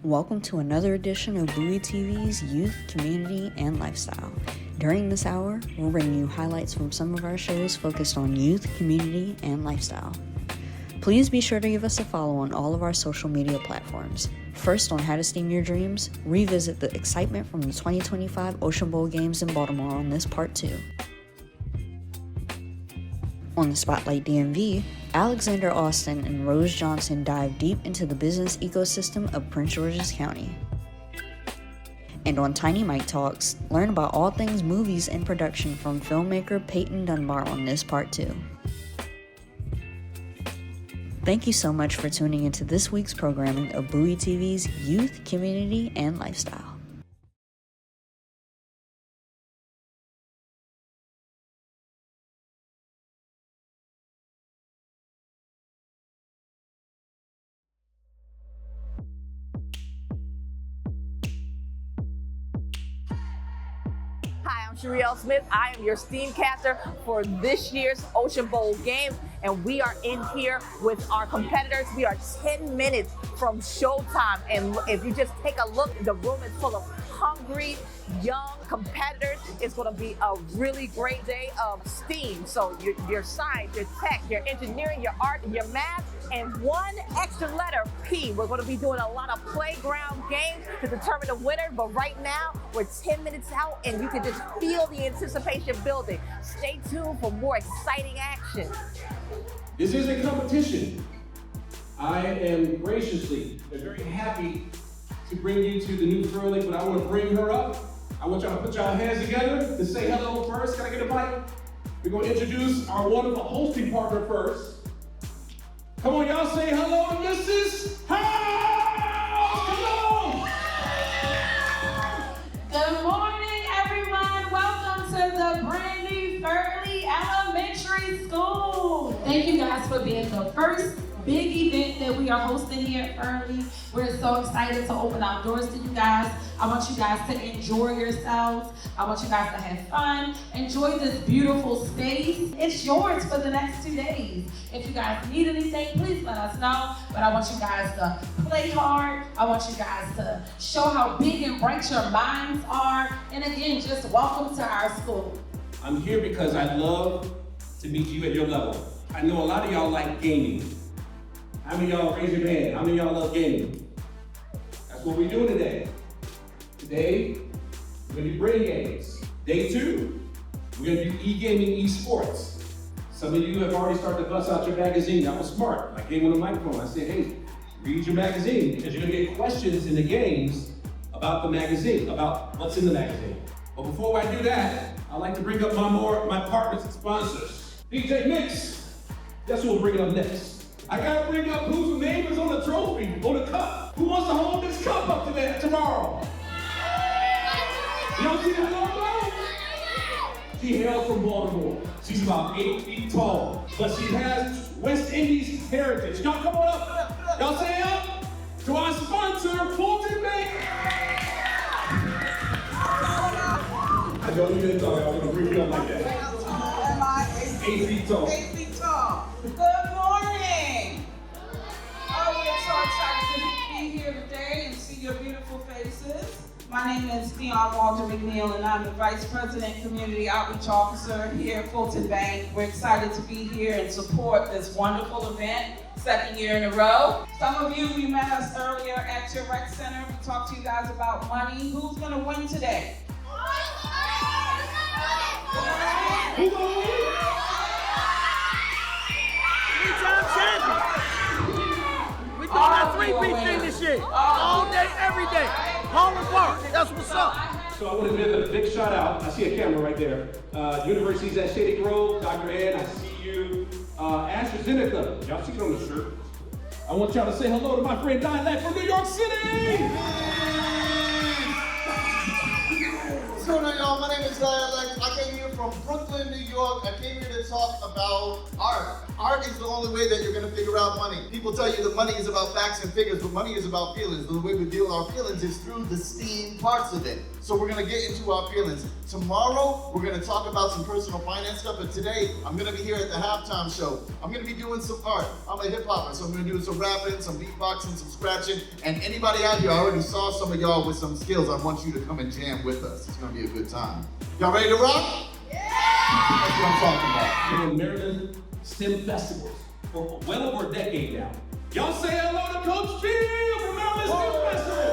Welcome to another edition of Bowie TV's Youth, Community, and Lifestyle. During this hour, we'll bring you highlights from some of our shows focused on youth, community, and lifestyle. Please be sure to give us a follow on all of our social media platforms. First, on How to Steam Your Dreams, revisit the excitement from the 2025 Ocean Bowl games in Baltimore on this part 2. On the Spotlight DMV, Alexander Austin and Rose Johnson dive deep into the business ecosystem of Prince George's County. And on Tiny Mike Talks, learn about all things movies and production from filmmaker Payton Dunbar on this part 2. Thank you so much for tuning into this week's programming of Bowie TV's Youth, Community, and Lifestyle. Hi, I'm Sharielle Smith. I am your Steamcaster for this year's Ocean Bowl game, and we are in here with our competitors. We are 10 minutes from showtime, and if you just take a look, the room is full of hungry, young competitors. It's going to be a really great day of STEAM. So your science, your tech, your engineering, your art, and your math, and one extra letter, P. We're going to be doing a lot of playground games to determine the winner, but right now we're 10 minutes out and you can just feel the anticipation building. Stay tuned for more exciting action. This is a competition. I am graciously and very happy to bring you to the new Fur Lake, but I want to bring her up. I want y'all to put y'all hands together to say hello first. Can I get a mic? We're going to introduce our wonderful hosting partner first. Come on, y'all say hello to Mrs. House! Come on! Good morning, everyone. Welcome to the brand new Furley Elementary School. Thank you guys for being the first big event that we are hosting here at Furley. We're so excited to open our doors to you guys. I want you guys to enjoy yourselves. I want you guys to have fun. Enjoy this beautiful space. It's yours for the next 2 days. If you guys need anything, please let us know. But I want you guys to play hard. I want you guys to show how big and bright your minds are. And again, just welcome to our school. I'm here because I love to meet you at your level. I know a lot of y'all like gaming. How many of y'all, raise your hand, how many of y'all love gaming? That's what we're doing today. Today, we're gonna do brain games. Day 2, we're gonna do e-gaming, esports. Some of you have already started to bust out your magazine. That was smart. I gave them a microphone. I said, hey, read your magazine, because you're gonna get questions in the games about the magazine, about what's in the magazine. But before I do that, I'd like to bring up my partners and sponsors. DJ Mix, guess who will bring it up next? I gotta bring up whose name is on the trophy, on the cup. Who wants to hold this cup up to tomorrow? Y'all see that logo? She hails from Baltimore. She's about 8 feet tall, but she has West Indies heritage. Y'all come on up. Y'all say up to our sponsor, Fulton Bank. I don't even thought I was gonna bring it up like that. 8 feet tall. 8 feet tall. Good morning. Oh, we're so excited to be here today and see your beautiful faces. My name is Dion Walter McNeil, and I'm the Vice President Community Outreach Officer here at Fulton Bank. We're excited to be here and support this wonderful event, second year in a row. Some of you met us earlier at your rec center. We talked to you guys about money. Who's gonna win today? Who's gonna win? We doing that 3-peat thing this year. All day, every day. Holland Park, that's what's up. So I want to give a big shout out. I see a camera right there. Universities at Shady Grove, Dr. Ed, I see you. AstraZeneca, y'all see it on the shirt. I want y'all to say hello to my friend Dialect from New York City. What's going on, y'all? My name is Dialect. I came here from from Brooklyn, New York. I came here to talk about art. Art is the only way that you're gonna figure out money. People tell you that money is about facts and figures, but money is about feelings. The way we feel our feelings is through the STEAM parts of it. So we're gonna get into our feelings. Tomorrow, we're gonna talk about some personal finance stuff, but today, I'm gonna be here at the halftime show. I'm gonna be doing some art. I'm a hip hopper, so I'm gonna do some rapping, some beatboxing, some scratching, and anybody out here, I already saw some of y'all with some skills. I want you to come and jam with us. It's gonna be a good time. Y'all ready to rock? Yeah! That's what I'm talking about. We're in Maryland STEM festivals for well over a decade now. Y'all say hello to Coach Phil from Maryland STEM Festival.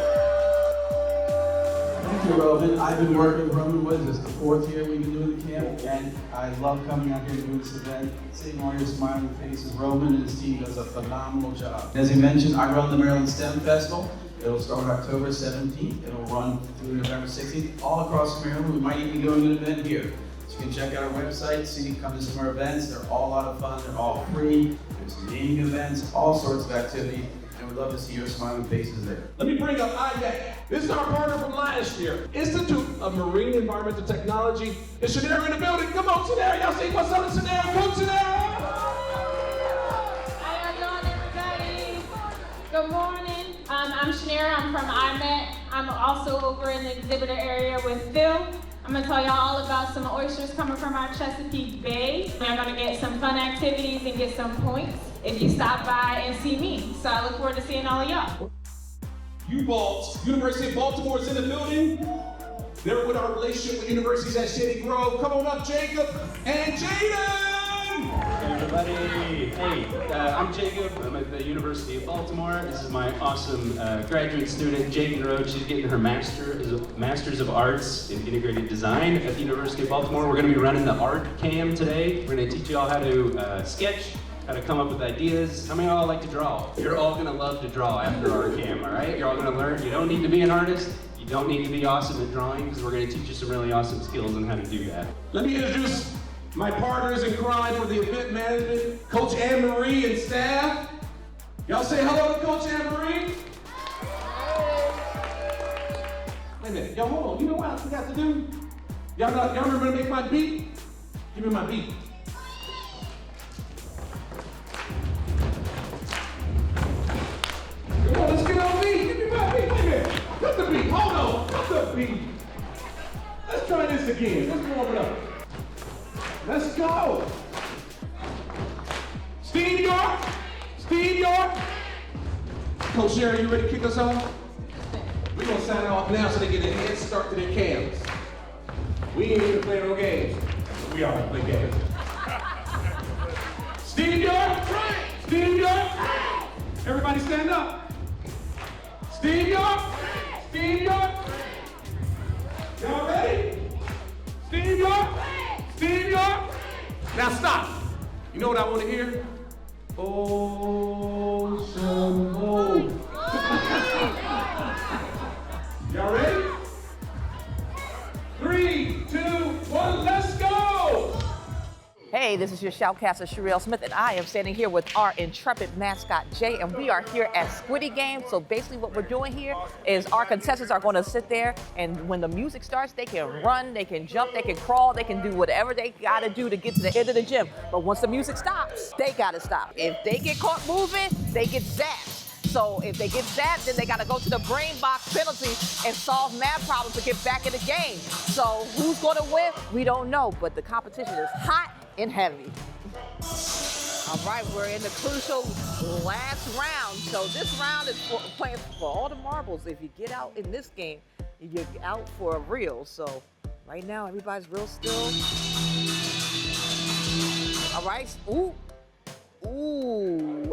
Thank you, Roman. I've been working with Roman Woods. It's the 4th year we've been doing the camp, and I love coming out here and doing this event. Seeing all your smiling faces. Roman and his team does a phenomenal job. As he mentioned, I run the Maryland STEM Festival. It'll start October 17th. It'll run through November 16th, all across Maryland. We might even be doing an event here. So you can check out our website, come to some of our events. They're all a lot of fun. They're all free. There's gaming events, all sorts of activity. And we'd love to see your smiling faces there. Let me bring up IDEC. This is our partner from last year. Institute of Marine Environmental Technology. Is Shanera in the building? Come on, Shanera. Y'all see what's up, Shanera? Come, Shanera. How y'all doing, everybody? Good morning. I'm Shanera. I'm from IMET. I'm also over in the exhibitor area with Phil. I'm gonna tell y'all all about some oysters coming from our Chesapeake Bay. You're gonna get some fun activities and get some points if you stop by and see me. So I look forward to seeing all of y'all. U-Balls, University of Baltimore is in the building. They're with our relationship with universities at Shady Grove. Come on up, Jacob and Jaden! Hey everybody, hey, I'm Jacob. I'm at the University of Baltimore. This is my awesome graduate student, Jaden Rhodes. She's getting her Master's of Arts in Integrated Design at the University of Baltimore. We're going to be running the art cam today. We're going to teach you all how to sketch, how to come up with ideas. How many of y'all like to draw? You're all going to love to draw after art cam, all right? You're all going to learn. You don't need to be an artist. You don't need to be awesome at drawing because we're going to teach you some really awesome skills on how to do that. Let me introduce my partners in crime for the event management, Coach Anne-Marie and staff. Y'all say hello to Coach Anne-Marie. Wait a minute, y'all hold on. You know what I forgot to do? Y'all remember to make my beat? Give me my beat. Come on, let's get on beat. Give me my beat. Wait a minute. Cut the beat. Hold on. Cut the beat. Let's try this again. Let's warm it up. Let's go. Steve York. Steve York. Coach Sherry, you ready to kick us off? We're going to sign off now so they get a head start to their cams. We ain't here to play no games. We are to play games. Steve York. Steve York. Everybody stand up. Steve York. Steve York. Y'all ready? Steve York. Steve York. Now stop. You know what I want to hear? Ocean Bowl. Y'all ready? 3, 2, 1, let's go! Hey, this is your shoutcaster, Sherelle Smith, and I am standing here with our intrepid mascot, Jay, and we are here at Squiddy Game. So basically what we're doing here is our contestants are going to sit there, and when the music starts, they can run, they can jump, they can crawl, they can do whatever they got to do to get to the end of the gym. But once the music stops, they got to stop. If they get caught moving, they get zapped. So if they get zapped, then they got to go to the brain box penalty and solve math problems to get back in the game. So who's going to win? We don't know, but the competition is hot and heavy. All right, we're in the crucial last round. So this round is playing for all the marbles. If you get out in this game, you're out for a real. So right now, everybody's real still. All right, ooh,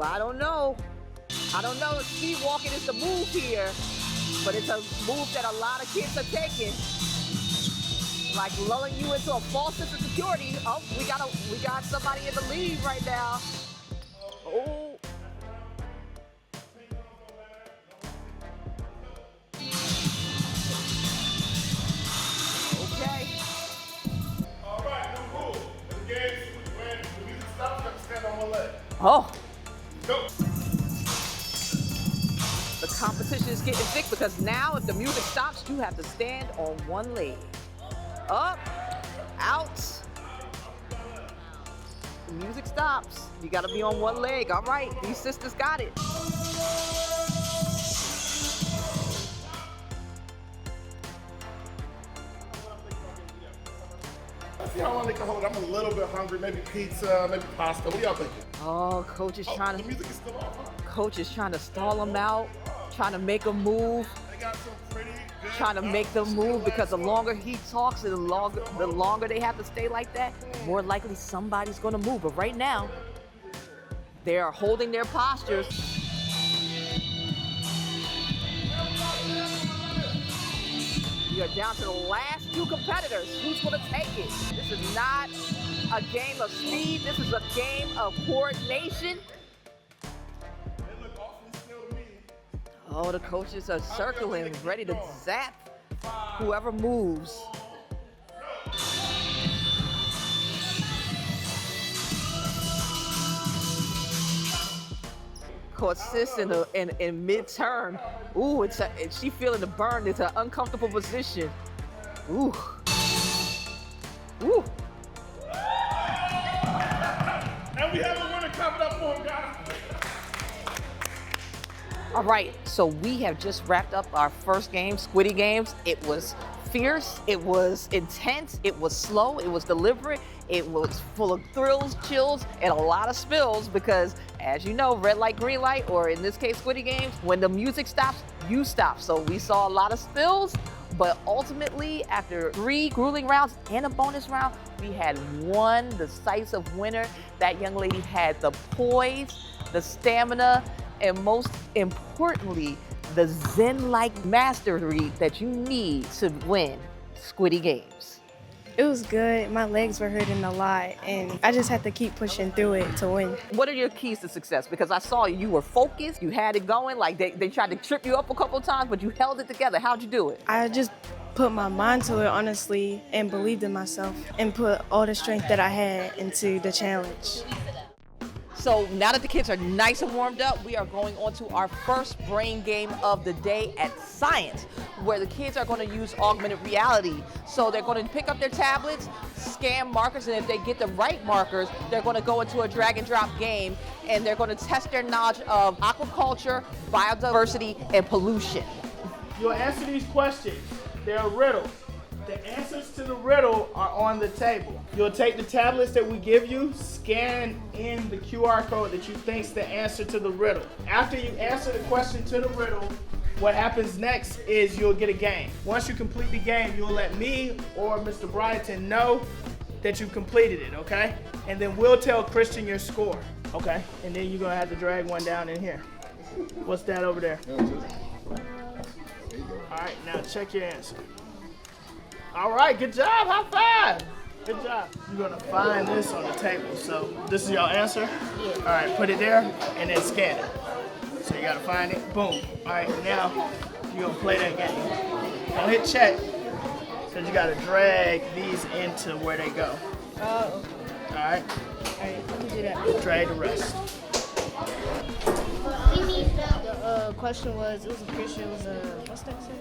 I don't know. I don't know if speed walking is the move here, but it's a move that a lot of kids are taking. Like lulling you into a false sense of security. Oh, we got somebody in the lead right now. Oh. Okay. All right, new rule. The game, when the music stops, you have to stand on one leg. Oh. Go. The competition is getting thick because now if the music stops, you have to stand on one leg. Up, out, The music stops. You gotta be on one leg. All right, these sisters got it. See how long they can hold it? I'm a little bit hungry. Maybe pizza, maybe pasta. What y'all thinking? Oh, coach is trying to. The music is still off, huh? Coach is trying to stall them out, trying to make them move. They got some pretty good. Trying to make them move because the longer he talks and the longer they have to stay like that, more likely somebody's gonna move. But right now, they are holding their postures. We are down to the last two competitors. Who's gonna take it? This is not a game of speed. This is a game of coordination. They look awfully still to me. Oh, the coaches are circling, ready to zap whoever moves. Caught sis in mid-turn. Ooh, she feeling the burn. It's an uncomfortable position. Ooh. Ooh. And we have a winner coming up for him, guys. All right, so we have just wrapped up our first game, Squiddy Games. It was fierce, it was intense, it was slow, it was deliberate, it was full of thrills, chills, and a lot of spills because, as you know, red light, green light, or in this case, Squiddy Games, when the music stops, you stop. So we saw a lot of spills, but ultimately, after 3 grueling rounds and a bonus round, we had one decisive winner. That young lady had the poise, the stamina, and most importantly, the Zen-like mastery that you need to win Squiddy Games. It was good. My legs were hurting a lot, and I just had to keep pushing through it to win. What are your keys to success? Because I saw you were focused, you had it going, like they tried to trip you up a couple of times, but you held it together. How'd you do it? I just put my mind to it, honestly, and believed in myself, and put all the strength that I had into the challenge. So now that the kids are nice and warmed up, we are going on to our first brain game of the day at Science, where the kids are going to use augmented reality. So they're going to pick up their tablets, scan markers, and if they get the right markers, they're going to go into a drag and drop game, and they're going to test their knowledge of aquaculture, biodiversity, and pollution. You'll answer these questions. They're riddles. The answers to the riddle are on the table. You'll take the tablets that we give you, scan in the QR code that you think's the answer to the riddle. After you answer the question to the riddle, what happens next is you'll get a game. Once you complete the game, you'll let me or Mr. Bryton know that you completed it, okay? And then we'll tell Christian your score, okay? And then you're gonna have to drag one down in here. What's that over there? All right, now check your answer. All right, good job, high five. Good job. You're gonna find this on the table. So this is your answer? Yeah. All right, put it there and then scan it. So you gotta find it, boom. All right, now you're gonna play that game. Don't hit check, because you gotta drag these into where they go. Oh. All right? All right, let me do that. Drag the rest. The question was, it was a Christian, it was a, what's that say?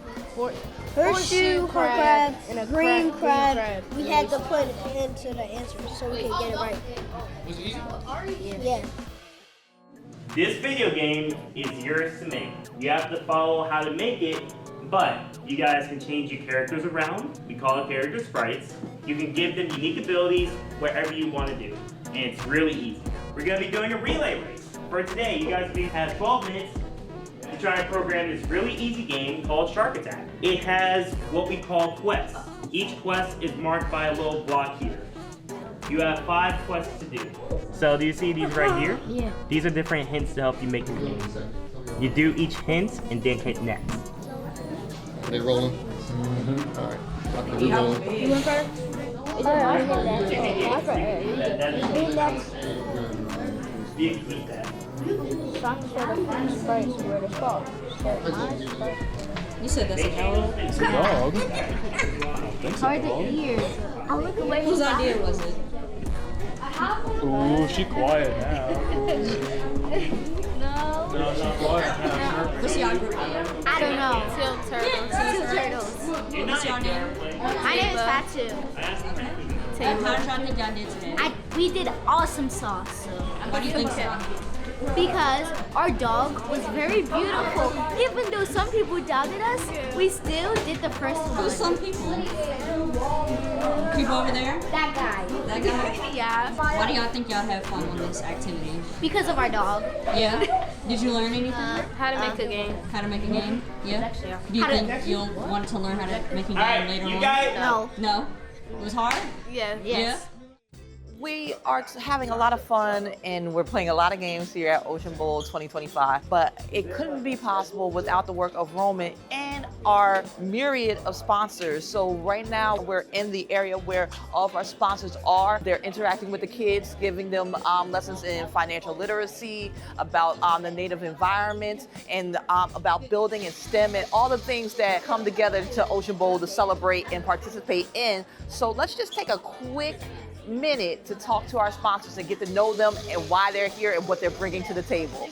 Horseshoe crab and a green crab. We Yeah, had to put it into the answer so we could get it right. Was it easy? Yeah. This video game is yours to make. You have to follow how to make it, but you guys can change your characters around. We call it character sprites. You can give them unique abilities wherever you want to do, and it's really easy. We're going to be doing a relay race. For today, you guys have 12 minutes to try and program this really easy game called Shark Attack. It has what we call quests. Each quest is marked by a little block here. You have 5 quests to do. So do you see these right here? Yeah. These are different hints to help you make the game. You do each hint and then hit next. Are they rolling? Mm-hmm. All right. Okay, we're rolling. You went first? You can keep that. You said that's an owl? It's a dog. Hard to hear. I'll look away. Whose idea was it? Ooh, she quiet now. No, she's quiet now. What's your group name? I don't know. Two turtles. You're What's your name? My name is Fatu. table. How did y'all think y'all did today? We did awesome sauce. What do you think so? Because our dog was very beautiful. Even though some people doubted us, we still did the first one. Who's some people? People over there? That guy. That guy? Yeah. Why do y'all think y'all have fun on this activity? Because of our dog. Yeah? Did you learn anything? How to make a game. How to make a game? Yeah? Do you think you'll want to learn how to make a game later on? No. No? It was hard? Yeah. Yes. We are having a lot of fun and we're playing a lot of games here at Ocean Bowl 2025, but it couldn't be possible without the work of Roman and our myriad of sponsors. So right now we're in the area where all of our sponsors are. They're interacting with the kids, giving them lessons in financial literacy, about the native environment, and about building in STEM and all the things that come together to Ocean Bowl to celebrate and participate in. So let's just take a quick minute to talk to our sponsors and get to know them and why they're here and what they're bringing to the table.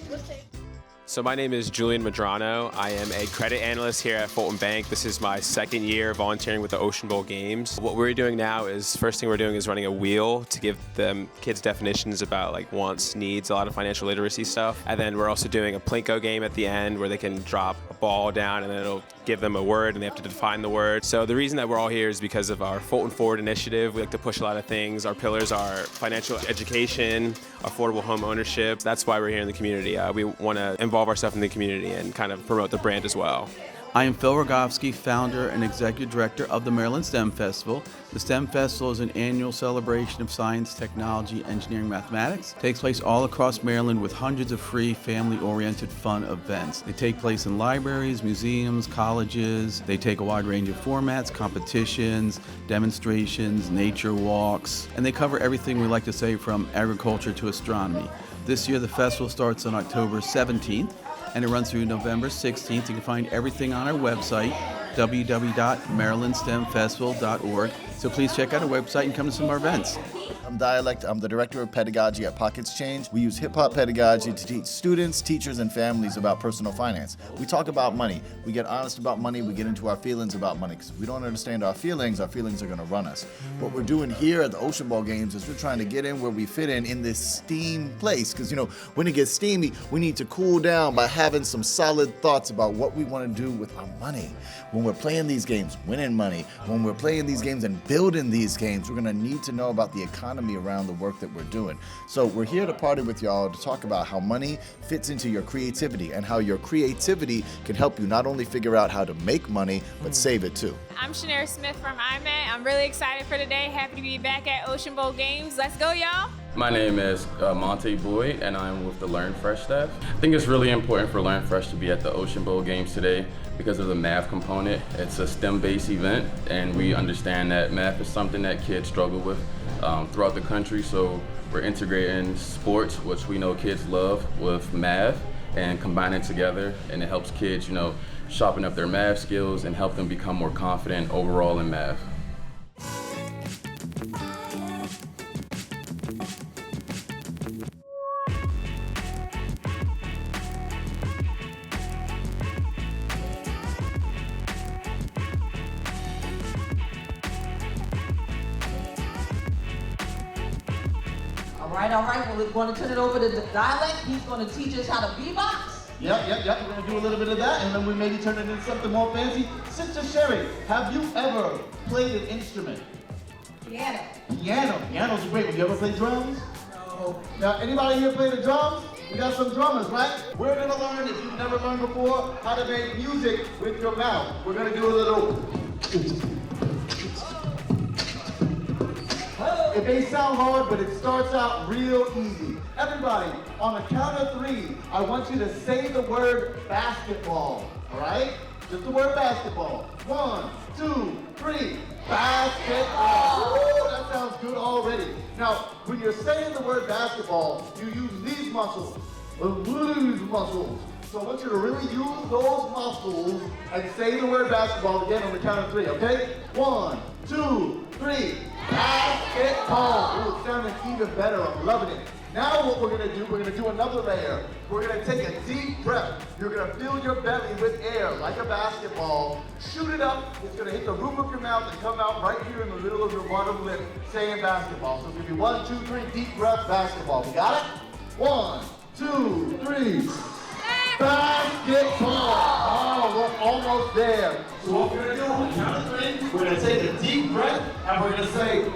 So my name is Julian Madrano. I am a credit analyst here at Fulton Bank. This is my second year volunteering with the Ocean Bowl Games. What we're doing now is, first thing we're doing is running a wheel to give them kids definitions about like wants, needs, a lot of financial literacy stuff. And then we're also doing a Plinko game at the end where they can drop a ball down and then it'll give them a word and they have to define the word. So the reason that we're all here is because of our Fulton Forward initiative. We like to push a lot of things. Our pillars are financial education, affordable home ownership. That's why we're here in the community. We want to involve ourselves in the community and kind of promote the brand as well. I am Phil Rogovsky, founder and executive director of the Maryland STEM Festival. The STEM Festival is an annual celebration of science, technology, engineering, mathematics. It takes place all across Maryland with hundreds of free, family-oriented fun events. They take place in libraries, museums, colleges. They take a wide range of formats, competitions, demonstrations, nature walks, and they cover everything we like to say from agriculture to astronomy. This year the festival starts on October 17th. And it runs through November 16th. You can find everything on our website, www.marylandstemfestival.org. So please check out our website and come to some of our events. I'm Dialect. I'm the director of pedagogy at Pockets Change. We use hip-hop pedagogy to teach students, teachers, and families about personal finance. We talk about money. We get honest about money. We get into our feelings about money. Because if we don't understand our feelings are going to run us. What we're doing here at the Ocean Bowl Games is we're trying to get in where we fit in this steam place. Because, when it gets steamy, we need to cool down by having some solid thoughts about what we want to do with our money. When we're playing these games, winning money, when we're playing these games and building these games, we're going to need to know about the economy around the work that we're doing. So we're here to party with y'all to talk about how money fits into your creativity and how your creativity can help you not only figure out how to make money, but save it too. I'm Shanair Smith from IMAT. I'm really excited for today. Happy to be back at Ocean Bowl Games. Let's go, y'all. My name is Monte Boyd, and I'm with the Learn Fresh staff. I think it's really important for Learn Fresh to be at the Ocean Bowl Games today because of the math component. It's a STEM-based event, and we understand that math is something that kids struggle with throughout the country, so we're integrating sports, which we know kids love, with math and combining together, and it helps kids, sharpen up their math skills and help them become more confident overall in math. All right, well, we're going to turn it over to the Dialect. He's going to teach us how to beatbox. Yep. We're going to do a little bit of that, and then we maybe turn it into something more fancy. Sister Sherry, have you ever played an instrument? Piano. Piano's great. Have you ever played drums? No. Now, anybody here play the drums? We got some drummers, right? We're going to learn, if you've never learned before, how to make music with your mouth. We're going to do a little... It may sound hard, but it starts out real easy. Everybody, on the count of 3, I want you to say the word basketball, all right? Just the word basketball. 1, 2, 3, basketball. Ooh, that sounds good already. Now, when you're saying the word basketball, you use these muscles, these muscles. So I want you to really use those muscles and say the word basketball again on the count of 3, okay? 1, 2, 3, basketball. Ooh, it's sounding even better. I'm loving it. Now what we're gonna do, we're gonna do another layer. We're gonna take a deep breath. You're gonna fill your belly with air like a basketball. Shoot it up. It's gonna hit the roof of your mouth and come out right here in the middle of your bottom lip, saying basketball. So it's gonna be 1, 2, 3, deep breath, basketball. We got it? 1, 2, 3. Basketball. Oh, we're almost there. So what we're gonna do on the count of 3, we're gonna take a deep breath and we're gonna say,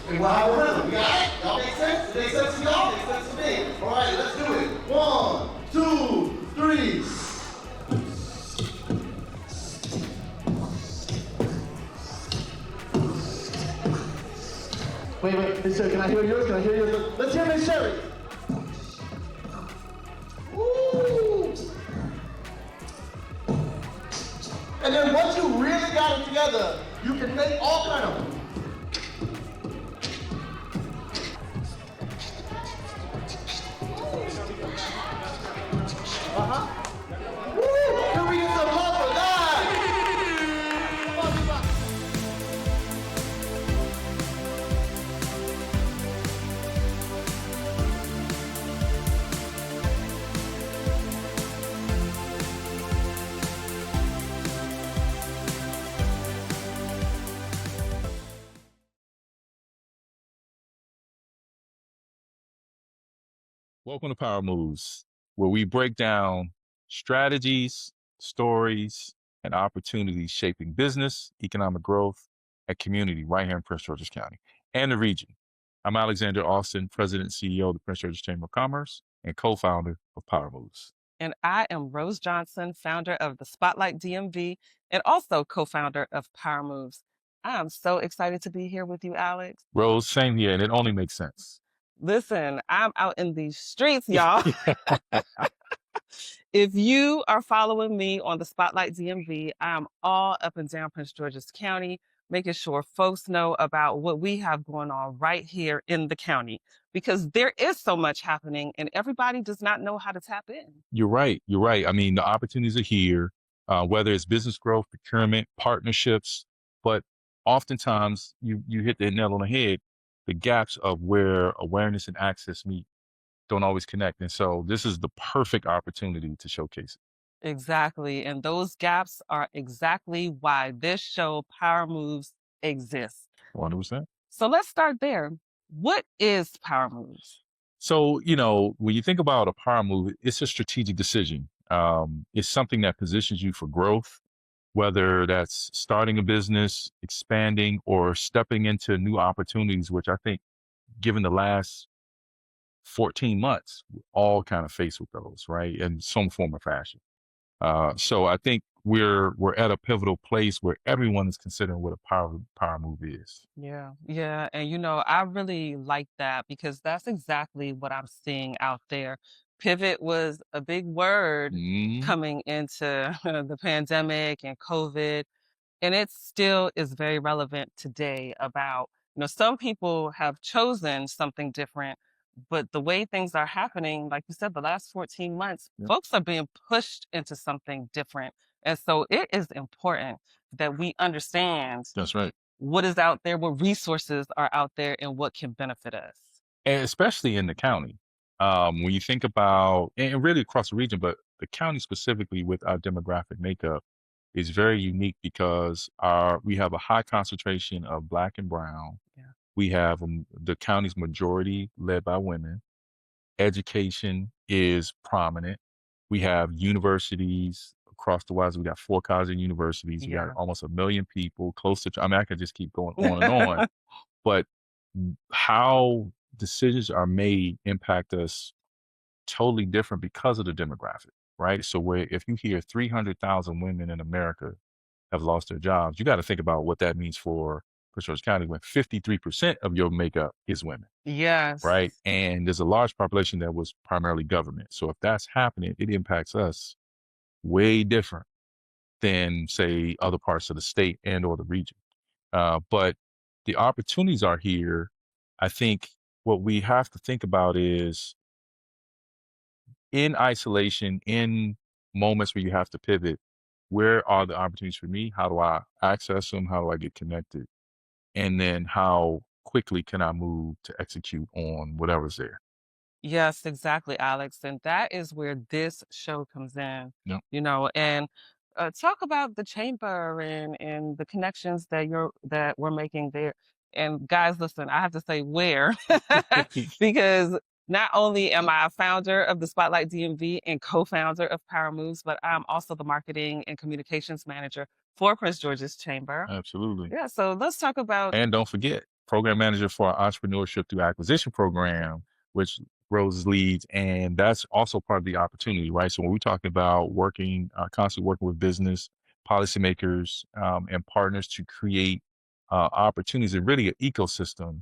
and we'll have a rhythm. You got it? Y'all make sense? It makes sense to y'all? It makes sense to me. All right, let's do it. 1, 2, 3. Wait, Miss Sherry, can I hear yours? Can I hear yours? Let's hear Miss Sherry. Woo! And then once you really got it together, you can make all kind of. Woo! Can we get some love for that? Welcome to Power Moves, where we break down strategies, stories, and opportunities shaping business, economic growth, and community right here in Prince George's County and the region. I'm Alexander Austin, President and CEO of the Prince George's Chamber of Commerce and co-founder of Power Moves. And I am Rose Johnson, founder of the Spotlight DMV and also co-founder of Power Moves. I am so excited to be here with you, Alex. Rose, same here, and it only makes sense. Listen, I'm out in these streets, y'all. If you are following me on the Spotlight DMV, I'm all up and down Prince George's County, making sure folks know about what we have going on right here in the county, because there is so much happening and everybody does not know how to tap in. You're right. I mean, the opportunities are here, whether it's business growth, procurement, partnerships, but oftentimes you hit the nail on the head. The gaps of where awareness and access meet don't always connect. And so this is the perfect opportunity to showcase it. Exactly. And those gaps are exactly why this show, Power Moves, exists. 100%. So let's start there. What is Power Moves? So, when you think about a power move, it's a strategic decision. It's something that positions you for growth, whether that's starting a business, expanding, or stepping into new opportunities, which I think, given the last 14 months, we're all kind of faced with those, right? In some form or fashion. So I think we're at a pivotal place where everyone is considering what a power move is. Yeah. And I really like that because that's exactly what I'm seeing out there. Pivot was a big word coming into the pandemic and COVID, and it still is very relevant today about, some people have chosen something different, but the way things are happening, like you said, the last 14 months, folks are being pushed into something different. And so it is important that we understand That's right. what is out there, what resources are out there, and what can benefit us. And especially in the county. When you think about, and really across the region, but the county specifically with our demographic makeup is very unique because we have a high concentration of Black and Brown. Yeah. We have the county's majority led by women. Education is prominent. We have universities across the wise. We got 4 college universities. We got almost 1 million people, close to, I could just keep going on and on. But how decisions are made impact us totally different because of the demographic, right? So if you hear 300,000 women in America have lost their jobs, you got to think about what that means for Prince George's County when 53% of your makeup is women. Yes. Right? And there's a large population that was primarily government. So if that's happening, it impacts us way different than, say, other parts of the state and or the region. But the opportunities are here. I think what we have to think about is in isolation, in moments where you have to pivot, where are the opportunities for me? How do I access them? How do I get connected? And then how quickly can I move to execute on whatever's there? Yes, exactly, Alex. And that is where this show comes in, Yep. and talk about the chamber and the connections that we're making there. And guys, listen, I have to say where, because not only am I a founder of the Spotlight DMV and co-founder of Power Moves, but I'm also the marketing and communications manager for Prince George's Chamber. Absolutely. Yeah, so let's talk about. And don't forget, program manager for our entrepreneurship through acquisition program, which Rose leads, and that's also part of the opportunity, right? So when we're talking about working, constantly working with business policymakers and partners to create opportunities and really an ecosystem,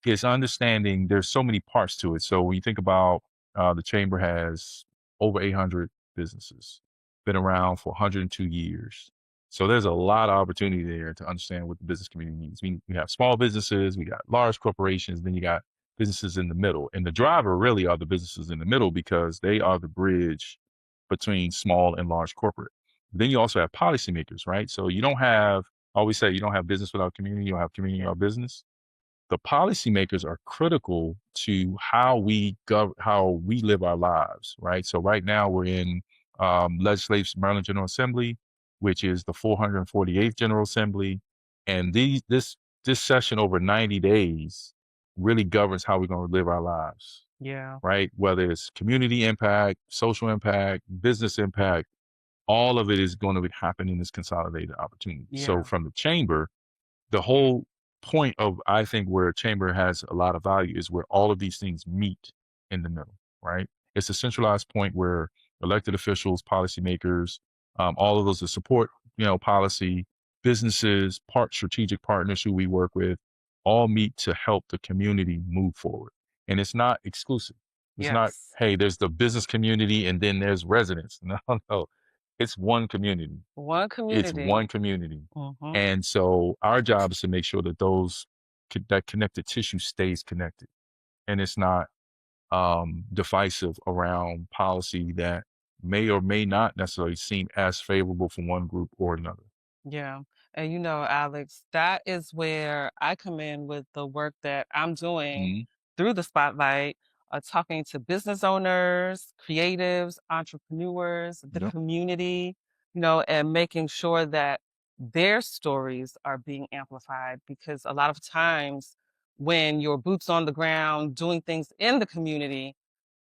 is understanding there's so many parts to it. So when you think about the chamber has over 800 businesses, been around for 102 years. So there's a lot of opportunity there to understand what the business community needs. We have small businesses, we got large corporations, then you got businesses in the middle. And the driver really are the businesses in the middle because they are the bridge between small and large corporate. Then you also have policymakers, right? So you don't have, I always say you don't have business without community, you don't have community without business. The policymakers are critical to how we live our lives, right? So right now we're in legislation, Maryland General Assembly, which is the 448th General Assembly. And this session over 90 days really governs how we're going to live our lives. Yeah. Right? Whether it's community impact, social impact, business impact, all of it is going to happen in this consolidated opportunity. Yeah. So from the chamber, the whole point of, I think, where a chamber has a lot of value is where all of these things meet in the middle, right? It's a centralized point where elected officials, policymakers, all of those that support, policy, businesses, strategic partners who we work with, all meet to help the community move forward. And it's not exclusive. It's not, hey, there's the business community and then there's residents. No. It's one community. One community. It's one community. Mhm. And so our job is to make sure that that connected tissue stays connected. And it's not divisive around policy that may or may not necessarily seem as favorable for one group or another. Yeah. And Alex, that is where I come in with the work that I'm doing through the Spotlight, talking to business owners, creatives, entrepreneurs, the community, and making sure that their stories are being amplified. Because a lot of times when you're boots on the ground doing things in the community,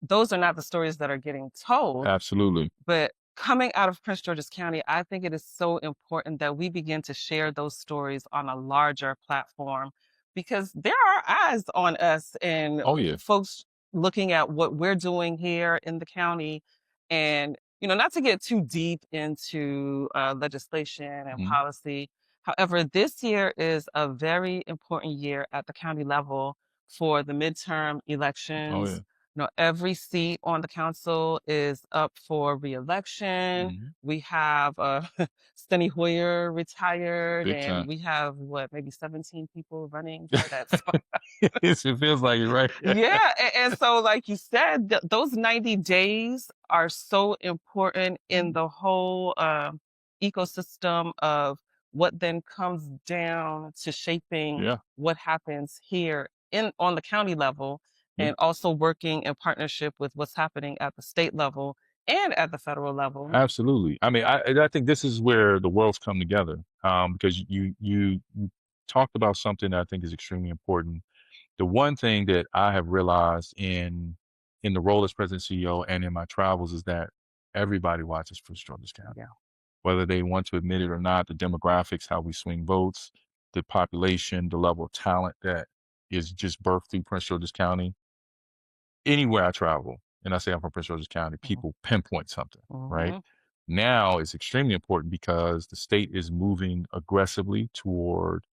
those are not the stories that are getting told. Absolutely. But coming out of Prince George's County, I think it is so important that we begin to share those stories on a larger platform because there are eyes on us and folks looking at what we're doing here in the county. And, not to get too deep into legislation and policy. However, this year is a very important year at the county level for the midterm elections. Every seat on the council is up for re-election. We have Steny Hoyer retired, Big and time. we have maybe 17 people running for that. It feels like it, right? Yeah, and so like you said, those 90 days are so important in the whole ecosystem of what then comes down to shaping what happens here on the county level. And also working in partnership with what's happening at the state level and at the federal level. Absolutely. I mean, I think this is where the worlds come together because you talked about something that I think is extremely important. The one thing that I have realized in the role as president CEO and in my travels is that everybody watches Prince George's County. Yeah. Whether they want to admit it or not, the demographics, how we swing votes, the population, the level of talent that is just birthed through Prince George's County. Anywhere I travel, and I say I'm from Prince George's County, people pinpoint something, right? Now it's extremely important because the state is moving aggressively toward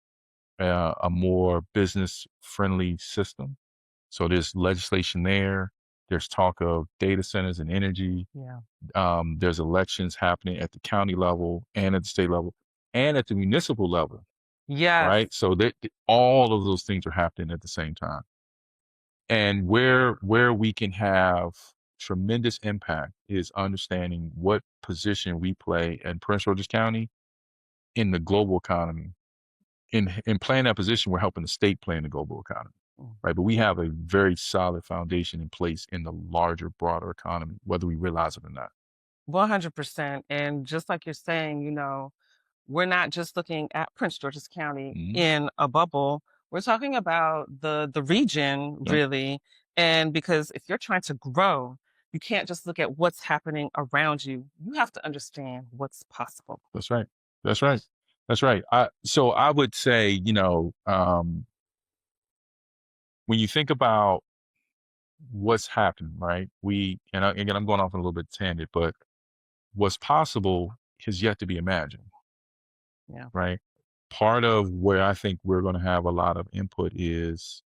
a more business-friendly system. So there's legislation there. There's talk of data centers and energy. Yeah. There's elections happening at the county level and at the state level and at the municipal level. Yes. Right? So that all of those things are happening at the same time. And where we can have tremendous impact is understanding what position we play in Prince George's County in the global economy. in playing that position, we're helping the state plan the global economy, right? But we have a very solid foundation in place in the larger, broader economy, whether we realize it or not. 100%. And just like you're saying, we're not just looking at Prince George's County in a bubble. We're talking about the region, really. And because if you're trying to grow, you can't just look at what's happening around you. You have to understand what's possible. That's right. That's right. That's right. So I would say, when you think about what's happened, right? Again, I'm going off on a little bit tangent, but what's possible has yet to be imagined. Yeah. Right. Part of where I think we're going to have a lot of input is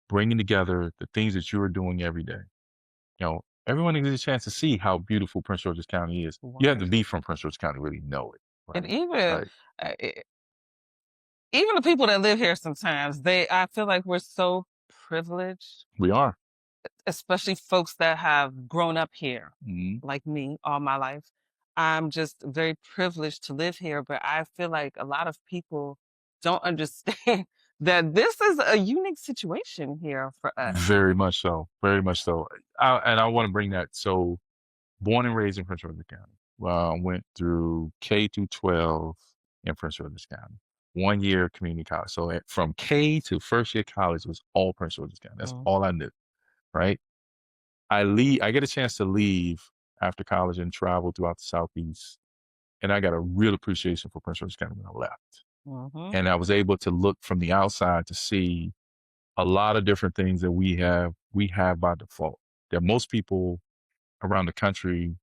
bringing together the things that you're doing every day. Everyone gets a chance to see how beautiful Prince George's County is. You have to be from Prince George's County to really know it. Right? And even the people that live here sometimes, I feel like we're so privileged. We are. Especially folks that have grown up here, like me, all my life. I'm just very privileged to live here, but I feel like a lot of people don't understand that this is a unique situation here for us. Very much so. Very much so. I want to bring that. So, born and raised in Prince George's County. Went through K through 12 in Prince George's County. 1 year community college. So, from K to first year college was all Prince George's County. That's all I knew. Right. I get a chance to leave after college and travel throughout the Southeast. And I got a real appreciation for Prince George's County when I left. And I was able to look from the outside to see a lot of different things that we have by default that most people around the country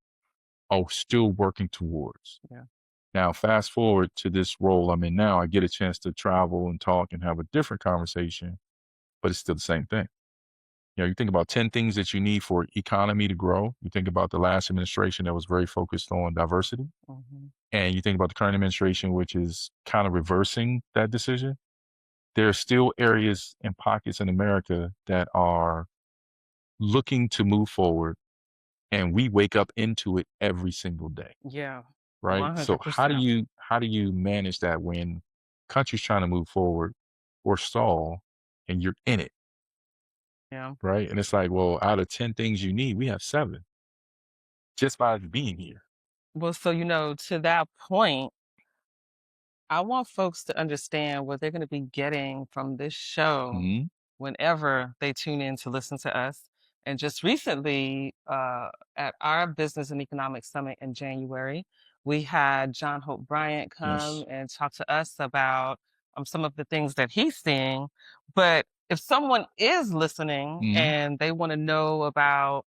are still working towards. Yeah. Now, fast forward to this role I'm in now, I get a chance to travel and talk and have a different conversation, but it's still the same thing. You think about 10 things that you need for economy to grow. You think about the last administration that was very focused on diversity. And you think about the current administration, which is kind of reversing that decision. There are still areas and pockets in America that are looking to move forward, and we wake up into it every single day. Yeah. Right. 100%. So how do you manage that when country's trying to move forward or stall and you're in it? Yeah. Right. And it's like, well, out of 10 things you need, we have 7 just by being here. Well, so, to that point, I want folks to understand what they're going to be getting from this show whenever they tune in to listen to us. And just recently, at our Business and Economic Summit in January, we had John Hope Bryant come and talk to us about some of the things that he's seeing. But if someone is listening and they want to know about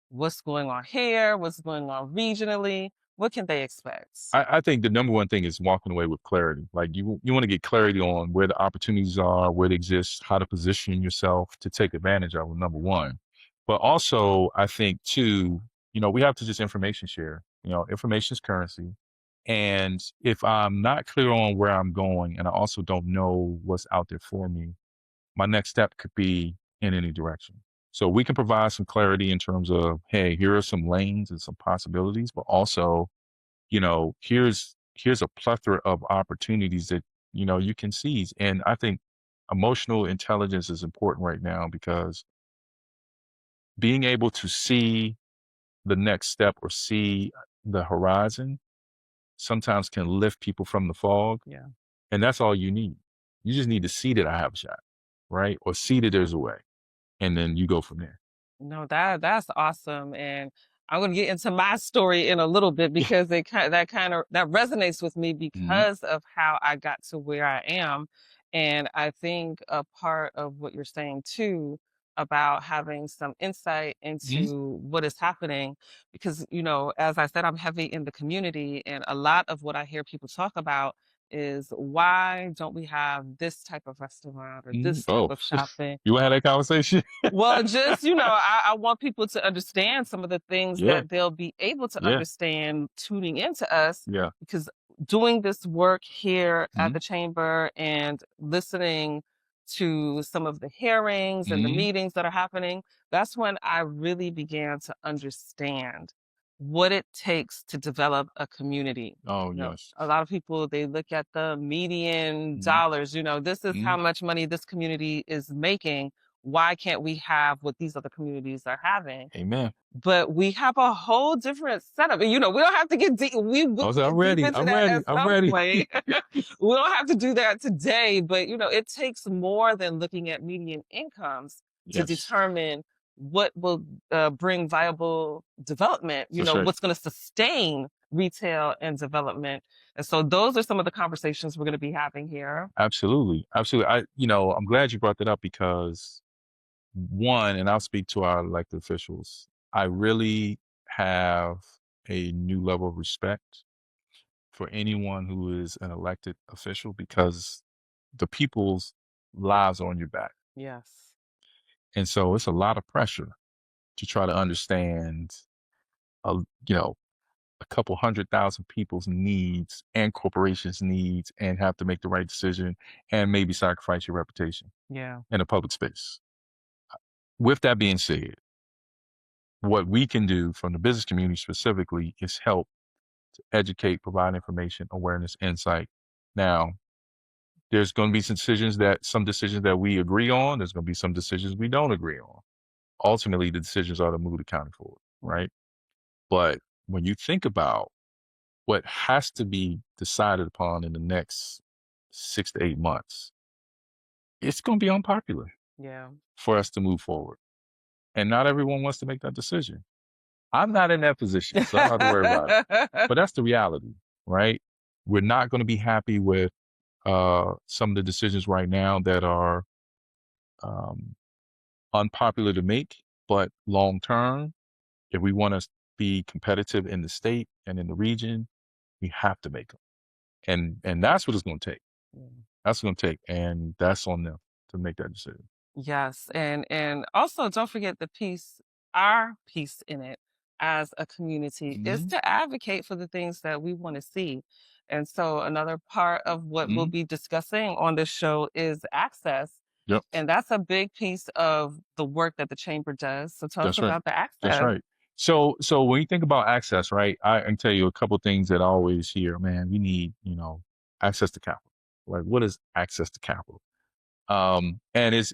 what's going on here, what's going on regionally, what can they expect? I think the number one thing is walking away with clarity. Like you want to get clarity on where the opportunities are, where they exist, how to position yourself to take advantage of them, number one. But also, I think too, we have to just information share. Information is currency. And if I'm not clear on where I'm going, and I also don't know what's out there for me, my next step could be in any direction. So we can provide some clarity in terms of, hey, here are some lanes and some possibilities, but also, here's a plethora of opportunities that, you can seize. And I think emotional intelligence is important right now because being able to see the next step or see the horizon sometimes can lift people from the fog. Yeah. And that's all you need. You just need to see that I have a shot, right? Or see that there's a way. And then you go from there. No, that's awesome. And I'm going to get into my story in a little bit because that resonates with me because of how I got to where I am. And I think a part of what you're saying too about having some insight into what is happening, because, as I said, I'm heavy in the community, and a lot of what I hear people talk about is why don't we have this type of restaurant or this type of shopping? You want to have that conversation? Well, just, I want people to understand some of the things that they'll be able to understand tuning into us. Yeah. Because doing this work here at the chamber and listening to some of the hearings and the meetings that are happening, that's when I really began to understand what it takes to develop a community. Oh, You know, yes. a lot of people, they look at the median Mhm. dollars, you know, this is how Mhm. much money this community is making. Why can't we have what these other communities are having? Amen. But we have a whole different setup. And, you know, we don't have to get deep. We will I'm get deep ready. into I'm that ready. at I'm some ready. point. We don't have to do that today, but, you know, it takes more than looking at median incomes to Yes. determine what will bring viable development, you That's know, right. what's going to sustain retail and development. And so those are some of the conversations we're going to be having here. Absolutely. Absolutely. I'm glad you brought that up because one, and I'll speak to our elected officials, I really have a new level of respect for anyone who is an elected official because the people's lives are on your back. Yes. And so it's a lot of pressure to try to understand, uh, you know, a couple 100,000 people's needs and corporations' needs and have to make the right decision and maybe sacrifice your reputation Yeah. in a public space. With that being said, what we can do from the business community specifically is help to educate, provide information, awareness, insight. Now, there's going to be some decisions that we agree on. There's going to be some decisions we don't agree on. Ultimately, the decisions are the mood accounting for it, right? But when you think about what has to be decided upon in the next 6 to 8 months, it's going to be unpopular Yeah. for us to move forward. And not everyone wants to make that decision. I'm not in that position, so I don't have to worry about it. But that's the reality, right? We're not going to be happy with some of the decisions right now that are unpopular to make, but long term, if we want to be competitive in the state and in the region, we have to make them. And that's what it's going to take. That's what it's going to take. And that's on them to make that decision. Yes, and also don't forget our piece in it as a community is to advocate for the things that we want to see. And so another part of what we'll be discussing on this show is access. Yep. And that's a big piece of the work that the chamber does. So tell us That's right. about the access. That's right. So when you think about access, right, I can tell you a couple of things that I always hear, man, we need, access to capital. Like, what is access to capital? And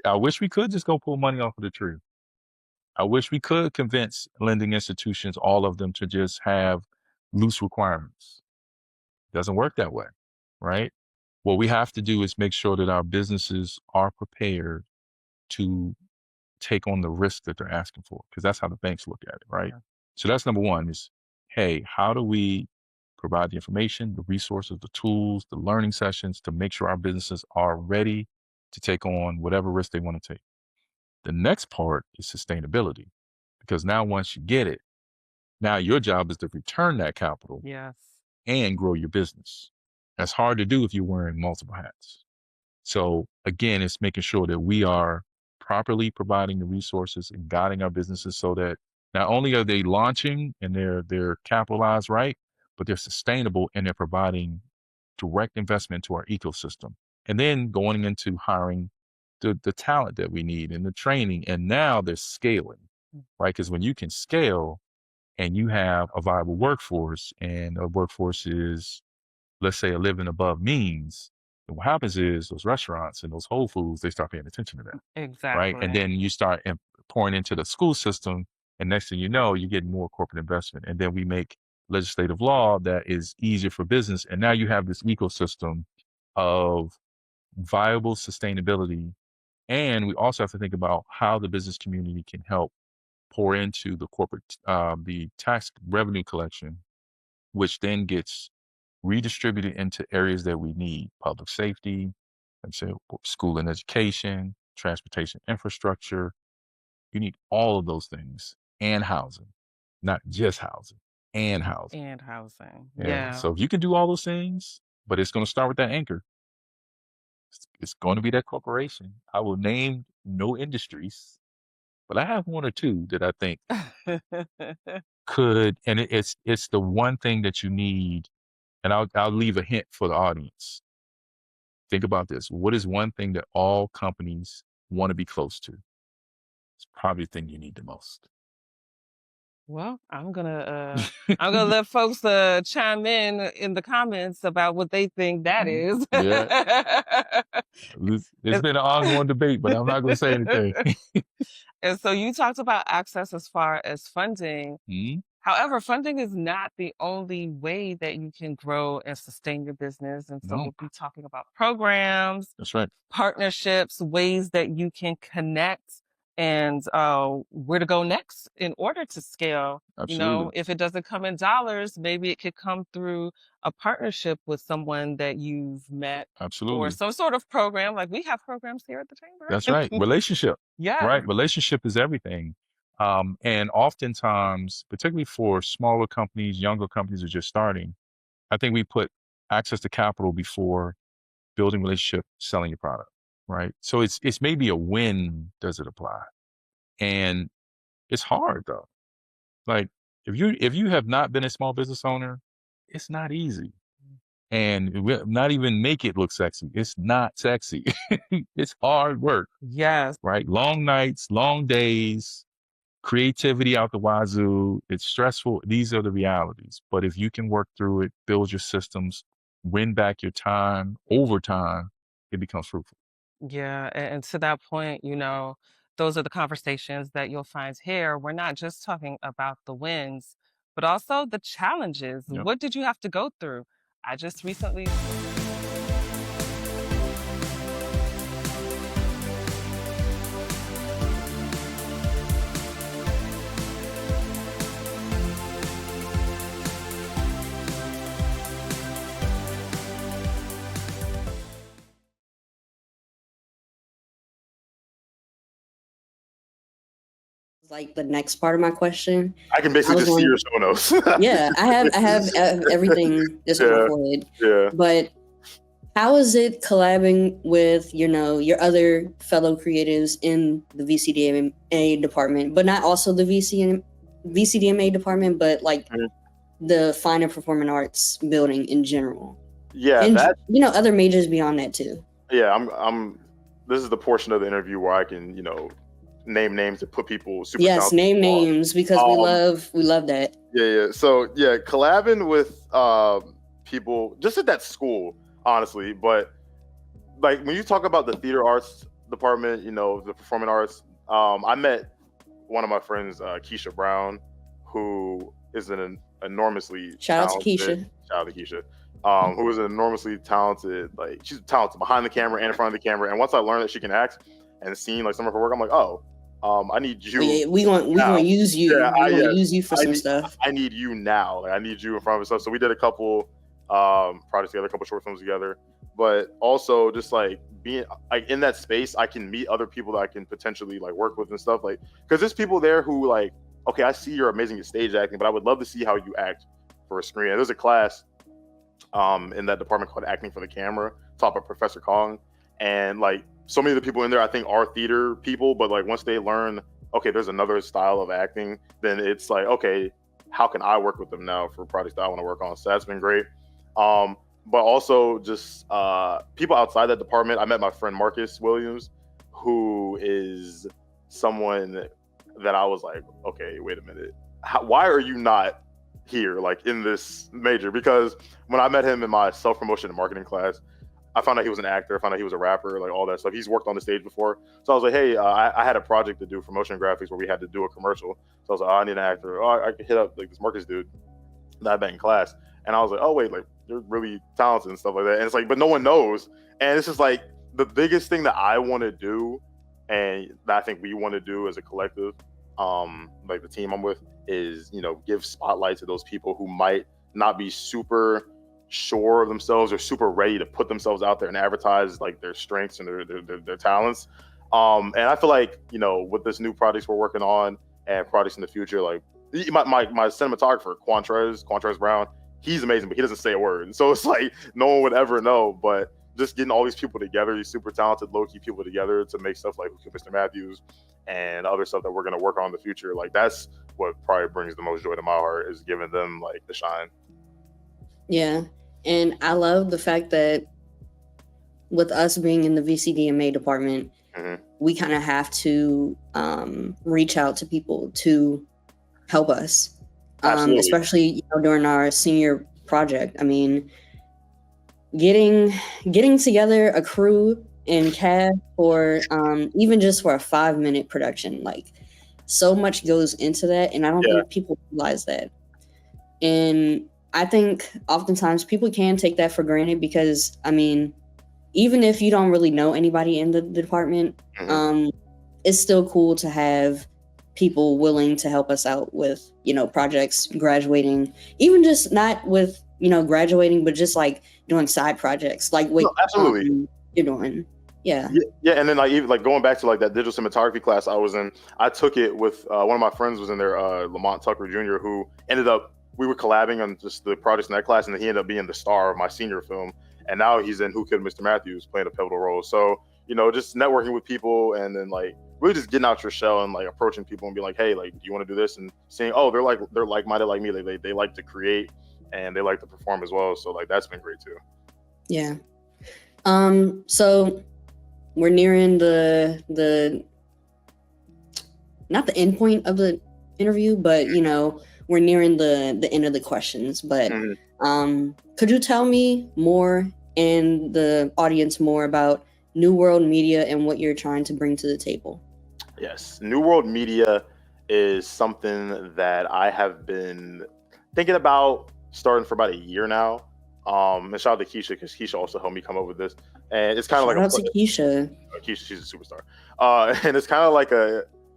I wish we could just go pull money off of the tree. I wish we could convince lending institutions, all of them, to just have loose requirements. It doesn't work that way, right? What we have to do is make sure that our businesses are prepared to take on the risk that they're asking for, because that's how the banks look at it, right? Yeah. So that's number one is, hey, how do we provide the information, the resources, the tools, the learning sessions to make sure our businesses are ready to take on whatever risk they want to take? The next part is sustainability, because now once you get it, now your job is to return that capital Yes. and grow your business. That's hard to do if you're wearing multiple hats. So again, it's making sure that we are properly providing the resources and guiding our businesses so that not only are they launching and they're capitalized right, but they're sustainable and they're providing direct investment to our ecosystem. And then going into hiring the talent that we need and the training. And now they're scaling, right? Because when you can scale and you have a viable workforce, and a workforce is, let's say, a living above means, and what happens is those restaurants and those Whole Foods, they start paying attention to that. Exactly. Right. And then you start pouring into the school system. And next thing you know, you get more corporate investment. And then we make legislative law that is easier for business. And now you have this ecosystem of viable sustainability. And we also have to think about how the business community can help pour into the corporate, the tax revenue collection, which then gets redistributed into areas that we need: public safety, let's say school and education, transportation infrastructure. You need all of those things, and housing, not just housing, and housing. And housing. Yeah. Yeah. So if you can do all those things, but it's going to start with that anchor. It's going to be that corporation. I will name no industries, but I have one or two that I think could, and it's the one thing that you need. And I'll leave a hint for the audience. Think about this. What is one thing that all companies want to be close to? It's probably the thing you need the most. Well, I'm gonna let folks chime in the comments about what they think that is. Yeah. It's been an ongoing debate, but I'm not going to say anything. And so you talked about access as far as funding. Mhm. However, funding is not the only way that you can grow and sustain your business. And so No. we'll be talking about programs, That's right. partnerships, ways that you can connect, and where to go next in order to scale. You know, Absolutely. if it doesn't come in dollars, maybe it could come through a partnership with someone that you've met or Absolutely. some sort of program. Like we have programs here at the chamber. That's right. Relationship. Yeah. Right. Relationship is everything. And oftentimes, particularly for smaller companies, younger companies who are just starting, I think we put access to capital before building relationship, selling your product. Right. So it's maybe a win, does it apply? And it's hard though. Like if you have not been a small business owner, it's not easy. And not even make it look sexy. It's not sexy. It's hard work. Yes. Right? Long nights, long days, creativity out the wazoo. It's stressful. These are the realities. But if you can work through it, build your systems, win back your time over time, it becomes fruitful. Yeah, and to that point, you know, those are the conversations that you'll find here. We're not just talking about the wins, but also the challenges. Yep. What did you have to go through? I just recently. Like the next part of my question. I can basically just see your show notes. Yeah, I have everything just on my forehead. Yeah. But how is it collabing with, you know, your other fellow creatives in the VCDMA department, but not also the VCDMA department, but like the fine and performing arts building in general? Yeah, and that, you know, other majors beyond that too. Yeah, I'm. This is the portion of the interview where I can, you know, name names and put people super. Yes, name names because we love that. Yeah. So yeah, collabing with people just at that school, honestly. But like when you talk about the theater arts department, you know, the performing arts, I met one of my friends, Keisha Brown, who is an enormously Shout out to talented- Keisha. Shout out to Keisha. Who is an enormously talented, like she's talented behind the camera and in front of the camera. And once I learned that she can act and seen like some of her work, I'm like, oh, I need you. Yeah, we gonna use you. Yeah, we gonna use you for some stuff. I need you now. Like, I need you in front of stuff. So we did a couple projects together, a couple short films together. But also just like being like in that space, I can meet other people that I can potentially like work with and stuff. Like, because there's people there who like, okay, I see you're amazing at stage acting, but I would love to see how you act for a screen. And there's a class in that department called Acting for the Camera, taught by Professor Kong. And like so many of the people in there I think are theater people, but like once they learn, okay, there's another style of acting, then it's like, okay, how can I work with them now for projects that I want to work on? So that's been great. But also just people outside that department. I met my friend Marcus Williams, who is someone that I was like, okay, wait a minute. Why are you not here, like in this major? Because when I met him in my self-promotion and marketing class, I found out he was an actor. I found out he was a rapper, like all that stuff. He's worked on the stage before. So I was like, hey, I had a project to do for motion graphics where we had to do a commercial. So I was like, oh, I need an actor. Oh, I could hit up like this Marcus dude that I met in class. And I was like, oh, wait, like you're really talented and stuff like that. And it's like, but no one knows. And it's just like the biggest thing that I want to do and that I think we want to do as a collective, like the team I'm with, is, you know, give spotlight to those people who might not be super sure of themselves or super ready to put themselves out there and advertise like their strengths and their talents. And I feel like, you know, with this new projects we're working on and projects in the future, like my cinematographer, Quantrez Brown, he's amazing, but he doesn't say a word. So it's like no one would ever know. But just getting all these people together, these super talented, low-key people together to make stuff like Mr. Matthews and other stuff that we're going to work on in the future, like that's what probably brings the most joy to my heart, is giving them like the shine. Yeah. And I love the fact that with us being in the VCDMA department, we kind of have to reach out to people to help us, Absolutely. especially during our senior project. I mean, getting together a crew and cast for even just for a 5-minute production, like so much goes into that, and I don't think people realize that. And I think oftentimes people can take that for granted because, I mean, even if you don't really know anybody in the department, it's still cool to have people willing to help us out with, projects, graduating, even just not with, graduating, but just like doing side projects, like what absolutely. You're doing. Yeah. Yeah, and then like even like going back to like that digital cinematography class I was in, I took it with one of my friends was in there, Lamont Tucker Jr., who ended up, we were collabing on just the projects in that class, and then he ended up being the star of my senior film, and now he's in Who Killed Mr. Matthews, playing a pivotal role. So just networking with people, and then like really just getting out your shell and like approaching people and being like, hey, like, do you want to do this? And seeing, oh, they're like-minded like me. They like to create and they like to perform as well. So like that's been great too. Yeah. So we're nearing the not the end point of the interview, but we're nearing the end of the questions. But could you tell me more and the audience more about New World Media and what you're trying to bring to the table? Yes, New World Media is something that I have been thinking about starting for about a year now. And shout out to Keisha, because Keisha also helped me come up with this. And it's kind of like shout out to Keisha. Keisha, she's a superstar. And it's kind of like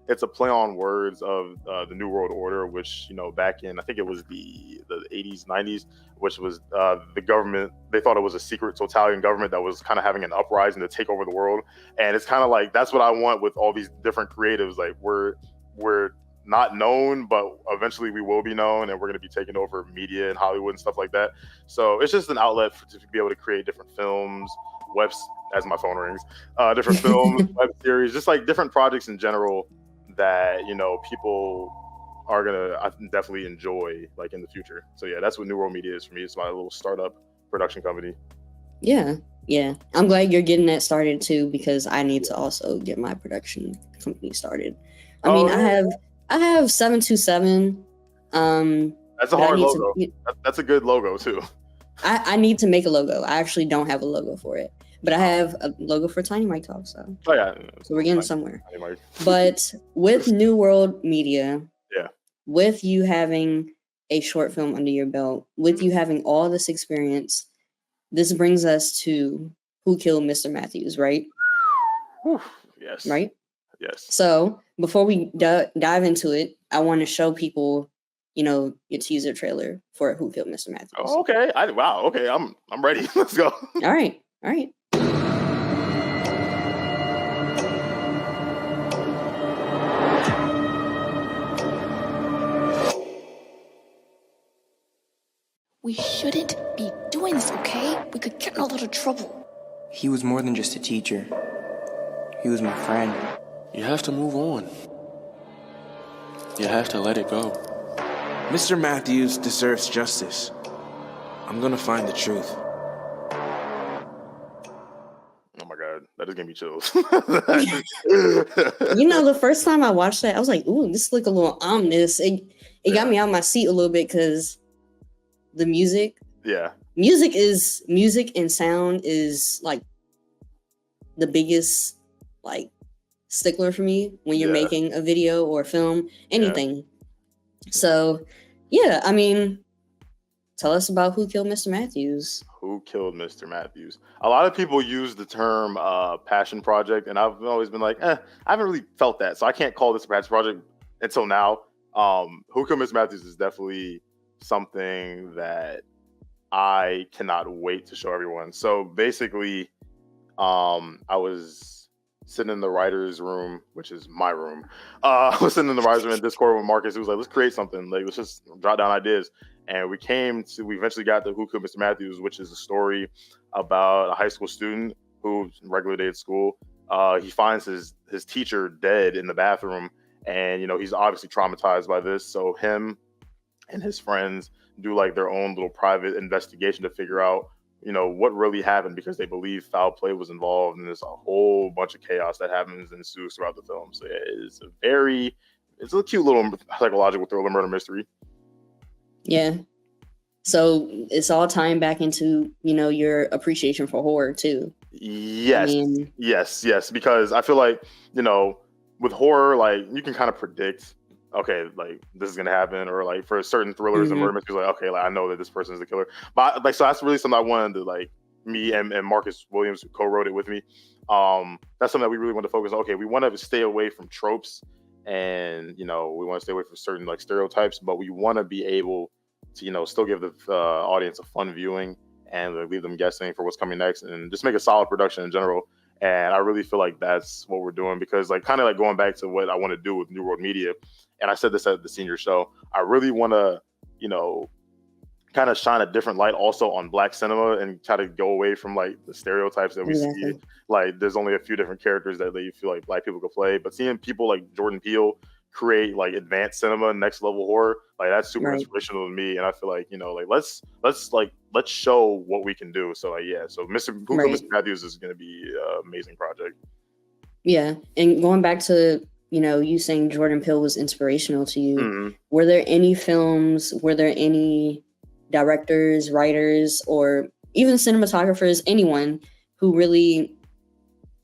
it's a play on words of the New World Order, which back in, I think it was the 80s, 90s, which was the government. They thought it was a secret totalitarian government that was kind of having an uprising to take over the world. And it's kind of like that's what I want with all these different creatives. Like we're not known, but eventually we will be known, and we're going to be taking over media and Hollywood and stuff like that. So it's just an outlet to be able to create different films, as my phone rings, different films, web series, just like different projects in general that people are gonna definitely enjoy like in the future. So yeah, that's what New World Media is for me. It's my little startup production company. Yeah, I'm glad you're getting that started too, because I need to also get my production company started. I have 727. That's a hard logo. That's a good logo too. I need to make a logo. I actually don't have a logo for it, but I have a logo for Tiny Mike Talk. So so we're getting somewhere. But with New World Media, with you having a short film under your belt, with you having all this experience, this brings us to Who Killed Mr. Matthews, right? Yes. Right? Yes. So before we dive into it, I want to show people, your teaser trailer for Who Killed Mr. Matthews. Oh, okay. Wow. Okay. I'm ready. Let's go. All right. We shouldn't be doing this, okay? We could get in a lot of trouble. He was more than just a teacher. He was my friend. You have to move on. You have to let it go. Mr. Matthews deserves justice. I'm gonna find the truth. Oh my God, that is giving me chills. The first time I watched that, I was like, ooh, this look a little ominous. It got me out of my seat a little bit because the music. Yeah. Music and sound is like the biggest like stickler for me when you're making a video or a film, anything. So yeah, I mean, tell us about Who Killed Mr. Matthews. Who Killed Mr. Matthews? A lot of people use the term passion project, and I've always been like, I haven't really felt that, so I can't call this a passion project until now. Who Killed Mr. Matthews is definitely something that I cannot wait to show everyone. So basically, I was sitting in the writer's room, which is my room. I was sitting in the writer's room in Discord with Marcus. He was like, let's create something. Like, let's just jot down ideas. And we eventually got to Who Killed Mr. Matthews, which is a story about a high school student who regular day at school. He finds his teacher dead in the bathroom. And, he's obviously traumatized by this. So him and his friends do like their own little private investigation to figure out, what really happened, because they believe foul play was involved, and there's a whole bunch of chaos that happens and ensues throughout the film. So yeah, it's a cute little psychological thriller murder mystery. Yeah. So it's all tying back into, you know, your appreciation for horror too. Yes, I mean, yes, because I feel like, you know, with horror, like you can kind of predict, okay, like this is gonna happen, or like for certain thrillers and murder mysteries, like okay, like I know that this person is the killer. But like, so that's really something I wanted to like me and Marcus Williams, who co-wrote it with me. That's something that we really want to focus on. Okay, we want to stay away from tropes, and you know, we want to stay away from certain like stereotypes, but we want to be able to, you know, still give the audience a fun viewing and leave them guessing for what's coming next, and just make a solid production in general. And I really feel like that's what we're doing, because like kind of like going back to what I want to do with New World Media, and I said this at the senior show, I really want to, you know, kind of shine a different light also on Black cinema and try to go away from like the stereotypes that we see. Like there's only a few different characters that you feel like Black people could play, but seeing people like Jordan Peele create like advanced cinema, next level horror, like that's super inspirational to me. And I feel like, you know, like let's show what we can do. So like, yeah, so Mr. Matthews is going to be an amazing project. Yeah. And going back to, you know, you saying Jordan Peele was inspirational to you, were there any films, were there any directors, writers, or even cinematographers, anyone who really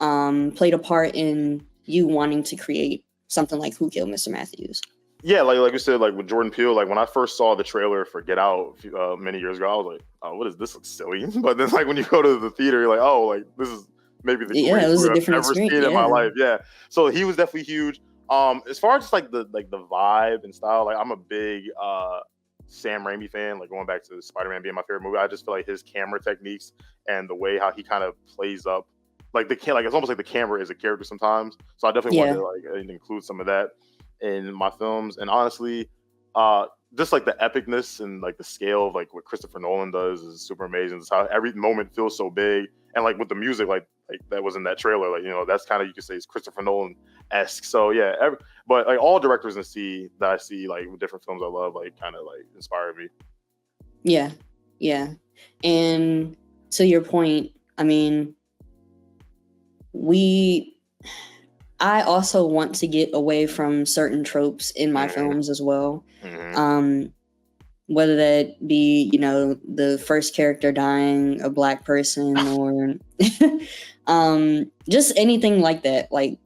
played a part in you wanting to create something like Who Killed Mr. Matthews? Yeah, like you said, like with Jordan Peele, like when I first saw the trailer for Get Out many years ago, I was like, oh, what is this? Looks silly. But then like when you go to the theater, you're like, oh, like this is maybe the greatest movie I've ever seen in my life. Yeah. So he was definitely huge. As far as just like the vibe and style, like I'm a big Sam Raimi fan, like going back to Spider-Man being my favorite movie. I just feel like his camera techniques and the way how he kind of plays up, like it's almost like the camera is a character sometimes. So I definitely wanted to like include some of that in my films. And honestly, just like the epicness and like the scale of like what Christopher Nolan does is super amazing. It's how every moment feels so big, and like with the music, like that was in that trailer, like, you know, that's kind of, you could say, it's Christopher Nolan-esque. So yeah, but like all directors that I see like with different films I love, like kind of like inspire me. Yeah. And to your point, I mean, I also want to get away from certain tropes in my films as well. Whether that be, you know, the first character dying, a Black person, or just anything like that. Like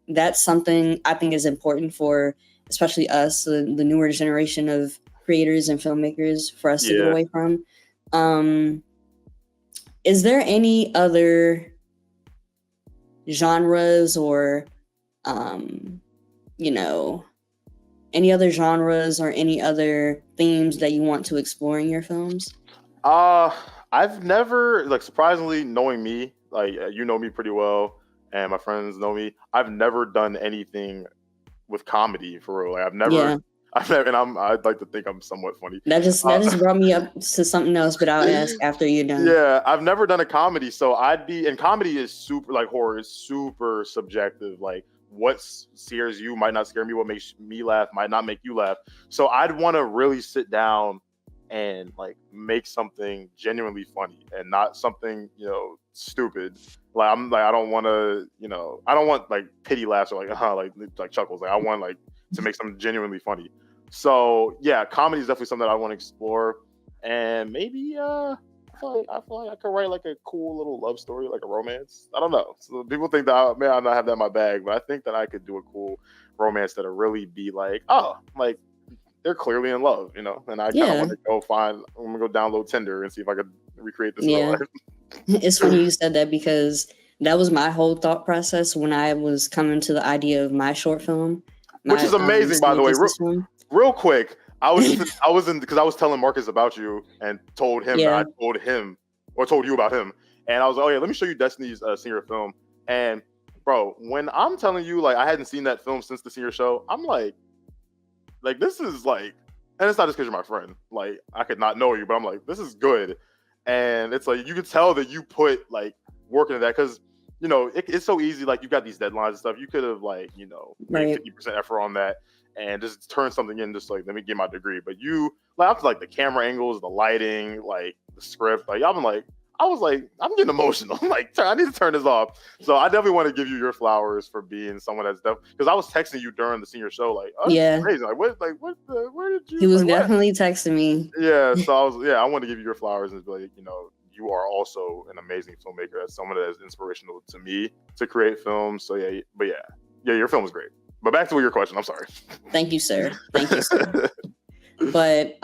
that's something I think is important for, especially us, the newer generation of creators and filmmakers, for us to get away from. Is there any other genres or you know, any other genres or any other themes that you want to explore in your films? I've never, like, surprisingly, knowing me, like you know me pretty well, and my friends know me, I've never done anything with comedy for real. Like I've never, and I'd like to think I'm somewhat funny. That just brought me up to something else, but I'll ask after you're done. Yeah, I've never done a comedy, so and comedy is super, like horror is super subjective. Like what scares you might not scare me. What makes me laugh might not make you laugh. So I'd want to really sit down and like make something genuinely funny and not something, you know, stupid. Like I don't want to, you know, I don't want like pity laughs or like chuckles. Like I want like to make something genuinely funny. So yeah, comedy is definitely something that I want to explore, and maybe I feel like I could write like a cool little love story, like a romance. I don't know. So people think that I may not have that in my bag, but I think that I could do a cool romance that'll really be like, oh, like they're clearly in love, you know. And I kind of want to go I'm gonna go download Tinder and see if I could recreate this. Yeah, it's funny you said that, because that was my whole thought process when I was coming to the idea of my short film, which is amazing, by the way. Real quick, I was telling Marcus about you and told him that I told him or told you about him, and I was like, oh yeah, let me show you Destiny's senior film. And bro, when I'm telling you, like, I hadn't seen that film since the senior show, I'm like this is like, and it's not just because you're my friend, like I could not know you, but I'm like, this is good. And it's like you could tell that you put like work into that, because you know it's so easy, like you've got these deadlines and stuff, you could have like, you know, made 50% effort on that and just turn something in, just like, let me get my degree. But you, like, after like the camera angles, the lighting, like the script, like I'm like, I was like, I'm getting emotional. I'm like, I need to turn this off. So I definitely want to give you your flowers for being someone that's because I was texting you during the senior show, like, oh, Yeah. crazy. Where did you? He was like, what? definitely texting me. Yeah. So I want to give you your flowers and be like, you are also an amazing filmmaker. That's someone that is inspirational to me to create films. So yeah, your film was great. But back to your question. I'm sorry. Thank you, sir. Thank you, sir. But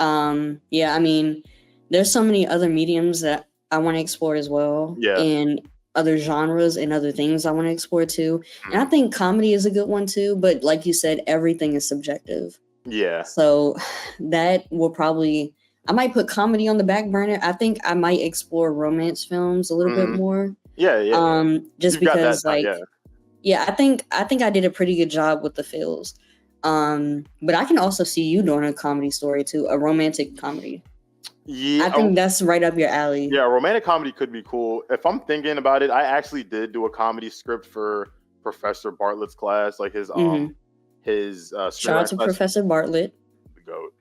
yeah, I mean, there's so many other mediums that I want to explore as well. Yeah. And other genres and other things I want to explore too. And I think comedy is a good one too. But like you said, everything is subjective. Yeah. So that will probably, I might put comedy on the back burner. I think I might explore romance films a little bit more. Yeah. Just You've got because that, yeah, I think I did a pretty good job with the feels. But I can also see you doing a comedy story too, a romantic comedy. Yeah, I think that's right up your alley. Yeah, romantic comedy could be cool. If I'm thinking about it, I actually did do a comedy script for Professor Bartlett's class, like his Shout out to Professor Bartlett. The GOAT.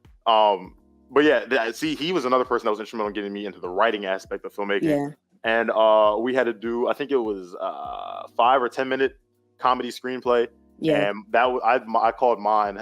But yeah, see, he was another person that was instrumental in getting me into the writing aspect of filmmaking. Yeah. And we had to do, I think it was 5 or 10 minute comedy screenplay. Yeah. And that I called mine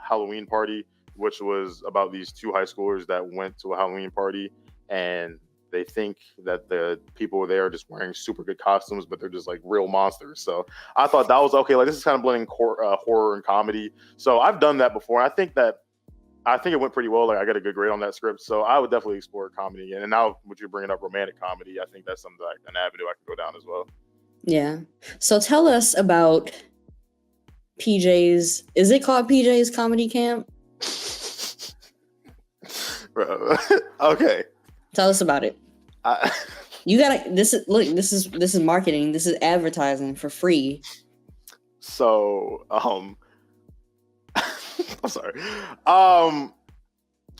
Halloween Party, which was about these 2 high schoolers that went to a Halloween party and they think that the people there are just wearing super good costumes, but they're just like real monsters. So I thought that was okay. Like, this is kind of blending horror and comedy. So I've done that before. I think it went pretty well. Like, I got a good grade on that script. So I would definitely explore comedy again. And now with you bringing up romantic comedy, I think that's something an avenue I can go down as well. Yeah. So tell us about PJ's. Is it called PJ's Comedy Camp? Bro. Okay. Tell us about it. You gotta. This is marketing. This is advertising for free. So I'm sorry.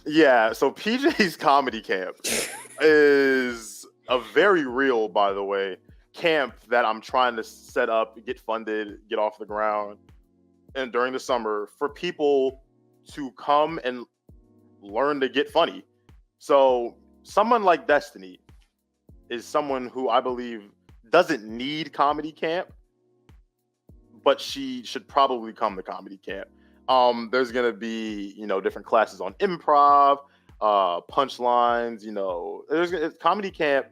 Yeah. So PJ's Comedy Camp is a very real, by the way, camp that I'm trying to set up, get funded, get off the ground, and during the summer for people to come and learn to get funny. So someone like Destiny is someone who I believe doesn't need comedy camp, but she should probably come to comedy camp. There's gonna be, different classes on improv, punchlines. Comedy camp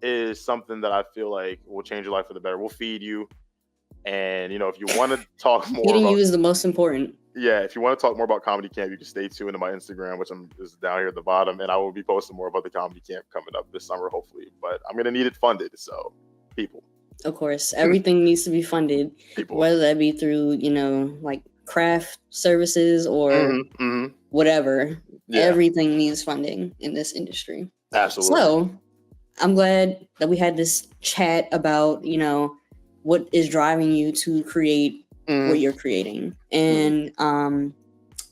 is something that I feel like will change your life for the better. We'll feed you, and if you want to talk more, feeding you is the most important. Yeah, if you want to talk more about comedy camp, you can stay tuned to my Instagram, which is down here at the bottom, and I will be posting more about the comedy camp coming up this summer, hopefully. But I'm gonna need it funded, so people. Of course, everything needs to be funded, whether that be through like craft services or whatever. Yeah. Everything needs funding in this industry. Absolutely. So I'm glad that we had this chat about what is driving you to create what you're creating. And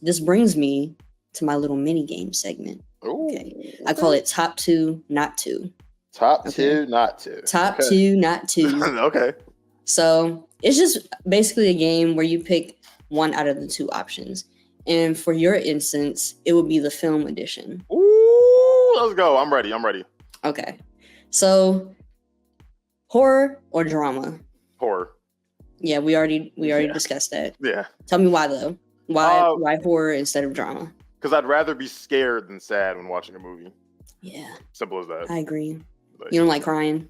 this brings me to my little mini game segment. Okay. I call it Top 2, Not 2. Top 2, Not 2. Top 2, Not 2. Okay. So it's just basically a game where you pick one out of the 2 options. And for your instance, it would be the film edition. Ooh, let's go. I'm ready. Okay. So horror or drama? Horror. Yeah, we already discussed that. Yeah. Tell me why though. Why horror instead of drama? Because I'd rather be scared than sad when watching a movie. Yeah. Simple as that. I agree. You don't like crying?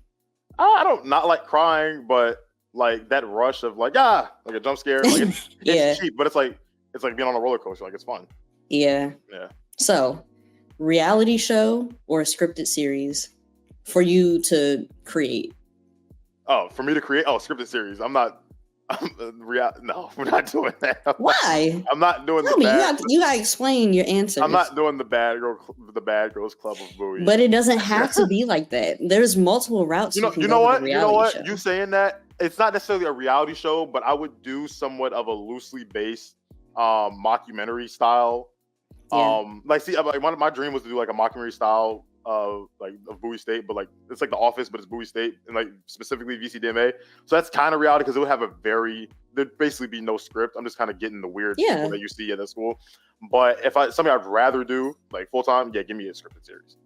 I don't not like crying, but like that rush of like a jump scare. Like it's cheap, but it's like being on a roller coaster. Like, it's fun. Yeah. Yeah. So, reality show or a scripted series for you to create? Oh, for me to create? Oh, scripted series. No, we're not doing that. Why? I'm not doing the bad. You gotta explain your answers. I'm not doing the bad girls club of Bowie. But it doesn't have to be like that. There's multiple routes. You know what? You saying that, it's not necessarily a reality show, but I would do somewhat of a loosely based mockumentary style. Yeah. One of my dream was to do like a mockumentary style of Bowie State, but like it's like The Office, but it's Bowie State and like specifically VCDMA. So that's kind of reality because it would have there'd basically be no script. I'm just kind of getting the weird people that you see at that school. But if something I'd rather do like full time, give me a scripted series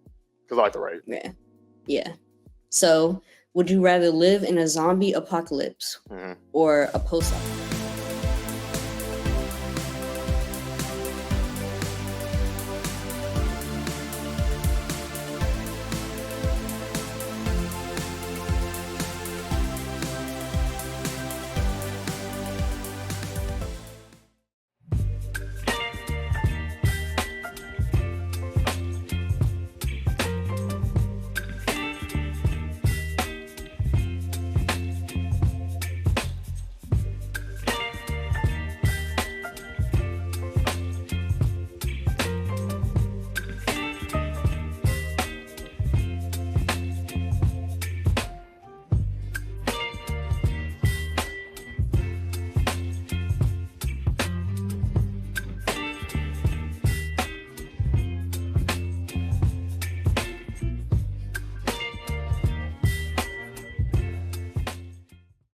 because I like to write. Yeah. So, would you rather live in a zombie apocalypse Mhm. or a post-apocalypse?